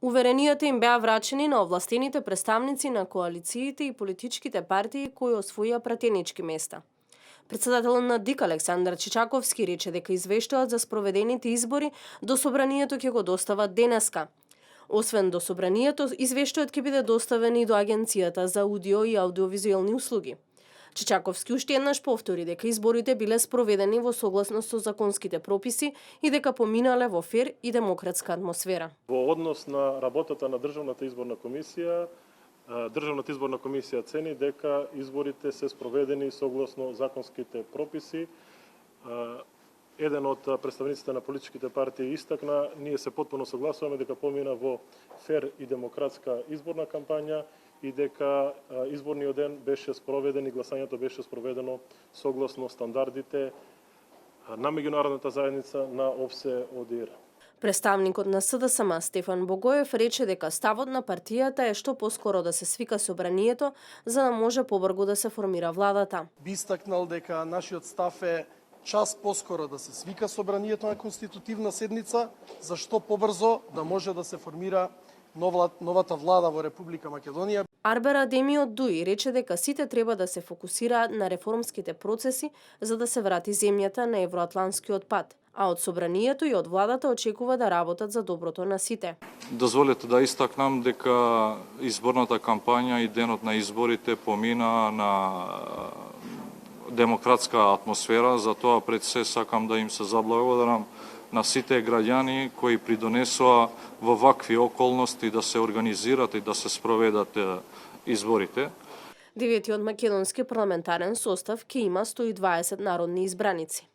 Уверенијата им беа врачени на овластените представници на коалициите и политичките партии кои освоија пратенички места. Председателот на ДИК Александар Чичаковски рече дека извештаат за спроведените избори до собранието ќе го достават денеска. Освен до собранието, извештајот ќе биде доставен и до Агенцијата за аудио и аудиовизуелни услуги. Чичаковски уште еднаш повтори дека изборите биле спроведени во согласност со законските прописи и дека поминале во фер и демократска атмосфера. Во однос на работата на Државната изборна комисија, Државната изборна комисија цени дека изборите се спроведени согласно законските прописи. Еден од представниците на политичките партии истакна, ние се потпуно согласуваме дека помина во фер и демократска изборна кампања и дека изборниот ден беше спроведен и гласањето беше спроведено согласно стандардите на меѓународната заедница на ОВСЕ ОДИР. Представникот на СДСМ Стефан Богоев рече дека ставот на партијата е што поскоро да се свика собранието за да може побрзо да се формира владата. Би истакнал дека нашиот став е час поскоро да се свика собранието на конститутивна седница, за што побрзо да може да се формира новата влада во Република Македонија. Арбер Адеми од ДУИ рече дека сите треба да се фокусираат на реформските процеси за да се врати земјата на евроатланскиот пат, а од собранието и од владата очекува да работат за доброто на сите. Дозволете да истакнам дека изборната кампања и денот на изборите помина на демократска атмосфера, затоа пред се сакам да им се заблагодарам на сите граѓани кои придонесоа во вакви околности да се организират и да се спроведат изборите. Деветиот македонски парламентарен состав ќе има 120 народни избраници.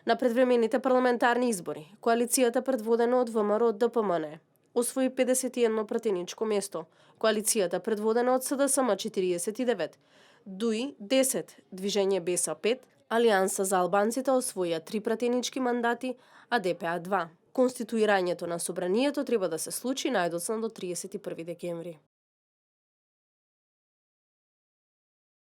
На предвремените парламентарни избори, коалицијата предводена од ВМРО ДПМН освои 51 пратеничко место, коалицијата предводена од СДСМ 49, ДУИ 10, Движење БЕСА 5, Алијанса за албанците освоија 3 пратенички мандати, а ДПА 2. Конституирањето на собранието треба да се случи најдоцна до 31 декември.